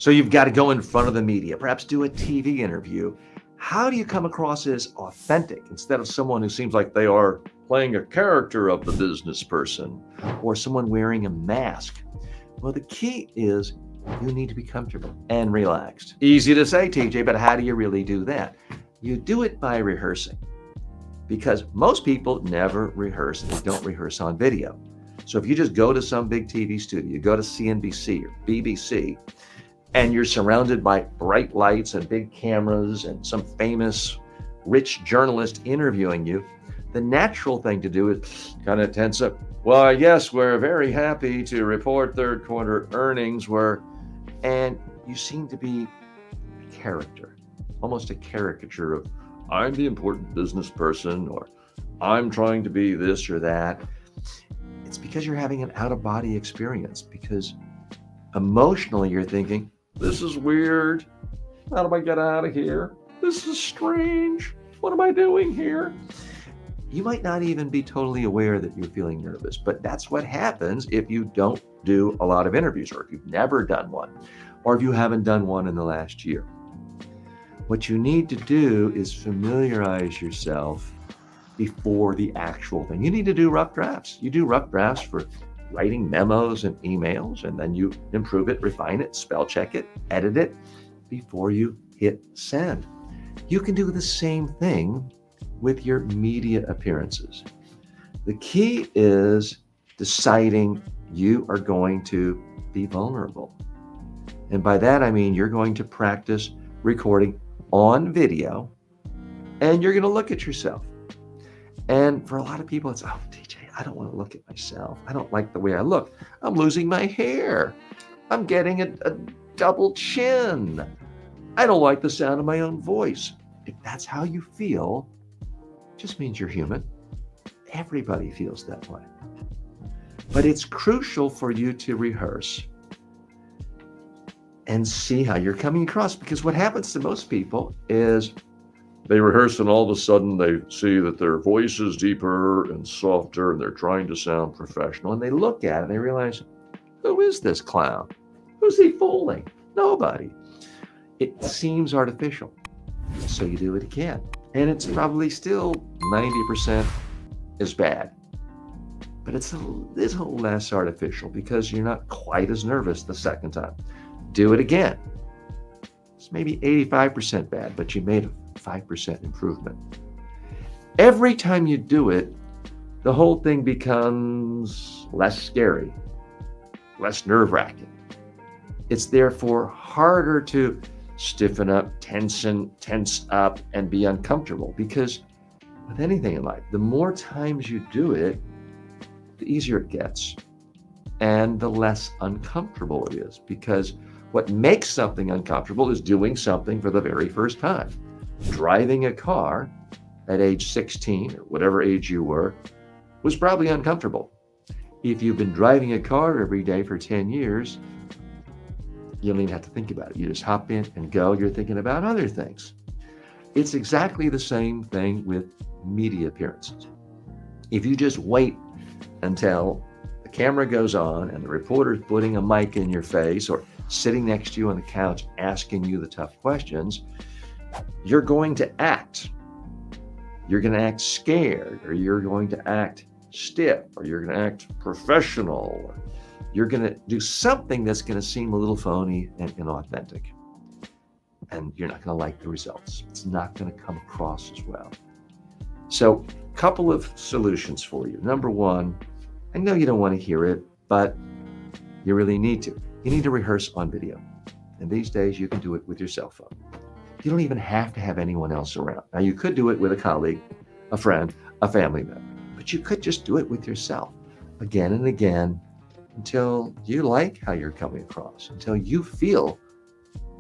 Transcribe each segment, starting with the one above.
So you've got to go in front of the media, perhaps do a TV interview. How do you come across as authentic instead of someone who seems like they are playing a character of the business person or someone wearing a mask? Well, the key is you need to be comfortable and relaxed. Easy to say, TJ, but how do you really do that? You do it by rehearsing, because most people never rehearse. They don't rehearse on video. So if you just go to some big TV studio, you go to CNBC or BBC, and you're surrounded by bright lights and big cameras and some famous rich journalist interviewing you, the natural thing to do is kind of tense up. Well, yes, we're very happy to report third quarter earnings and you seem to be a character, almost a caricature of, I'm the important business person, or I'm trying to be this or that. It's because you're having an out-of-body experience, because emotionally you're thinking, this is weird. How do I get out of here? This is strange. What am I doing here? You might not even be totally aware that you're feeling nervous, but that's what happens if you don't do a lot of interviews, or if you've never done one, or if you haven't done one in the last year. What you need to do is familiarize yourself before the actual thing. You need to do rough drafts. You do rough drafts for writing memos and emails, and then you improve it, refine it, spell check it, edit it before you hit send. You can do the same thing with your media appearances. The key is deciding you are going to be vulnerable. And by that, I mean you're going to practice recording on video, and you're going to look at yourself. And for a lot of people, it's, oh, TJ, I don't want to look at myself. I don't like the way I look. I'm losing my hair. I'm getting a double chin. I don't like the sound of my own voice. If that's how you feel, it just means you're human. Everybody feels that way. But it's crucial for you to rehearse and see how you're coming across, because what happens to most people is they rehearse and all of a sudden they see that their voice is deeper and softer and they're trying to sound professional, and they look at it and they realize, who is this clown? Who's he fooling? Nobody. It seems artificial. So you do it again, and it's probably still 90% as bad, but it's a little less artificial because you're not quite as nervous the second time. Do it again. It's maybe 85% bad, but you made a 5% improvement. Every time you do it, the whole thing becomes less scary, less nerve-wracking. It's therefore harder to stiffen up, tense up, and be uncomfortable, because with anything in life, the more times you do it, the easier it gets and the less uncomfortable it is, because what makes something uncomfortable is doing something for the very first time. Driving a car at age 16, or whatever age you were, was probably uncomfortable. If you've been driving a car every day for 10 years, you don't even have to think about it. You just hop in and go. You're thinking about other things. It's exactly the same thing with media appearances. If you just wait until the camera goes on and the reporter's putting a mic in your face or sitting next to you on the couch asking you the tough questions, you're going to act. You're going to act scared, or you're going to act stiff, or you're going to act professional, or you're going to do something that's going to seem a little phony and inauthentic. And you're not going to like the results. It's not going to come across as well. So, a couple of solutions for you. Number one, I know you don't want to hear it, but you really need to. You need to rehearse on video. And these days, you can do it with your cell phone. You don't even have to have anyone else around. Now, you could do it with a colleague, a friend, a family member, but you could just do it with yourself again and again until you like how you're coming across, until you feel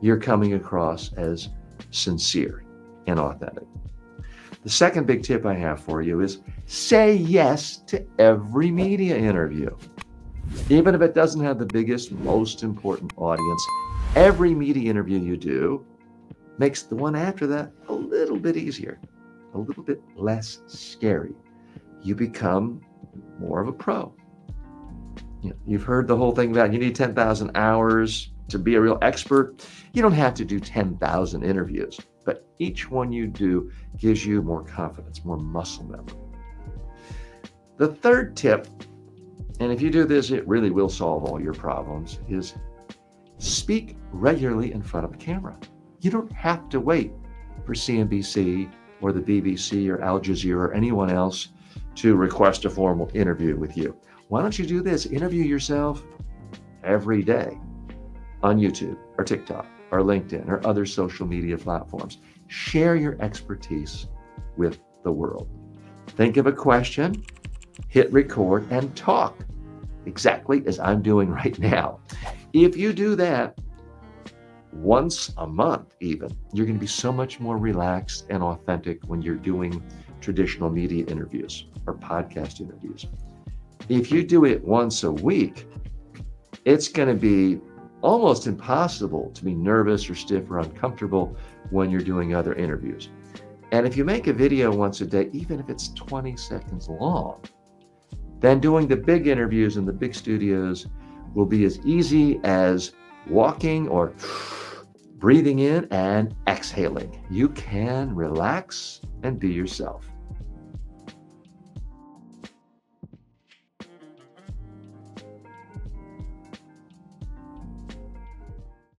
you're coming across as sincere and authentic. The second big tip I have for you is say yes to every media interview. Even if it doesn't have the biggest, most important audience, every media interview you do makes the one after that a little bit easier, a little bit less scary. You become more of a pro. You've heard the whole thing about you need 10,000 hours to be a real expert, you don't have to do 10,000 interviews, but each one you do gives you more confidence, more muscle memory. The third tip, and if you do this, it really will solve all your problems, is speak regularly in front of a camera. You don't have to wait for CNBC or the BBC or Al Jazeera or anyone else to request a formal interview with you. Why don't you do this? Interview yourself every day on YouTube or TikTok or LinkedIn or other social media platforms. Share your expertise with the world. Think of a question, hit record, and talk exactly as I'm doing right now. If you do that once a month even, you're going to be so much more relaxed and authentic when you're doing traditional media interviews or podcast interviews. If you do it once a week, it's going to be almost impossible to be nervous or stiff or uncomfortable when you're doing other interviews. And if you make a video once a day, even if it's 20 seconds long, then doing the big interviews in the big studios will be as easy as walking or breathing in and exhaling. You can relax and be yourself.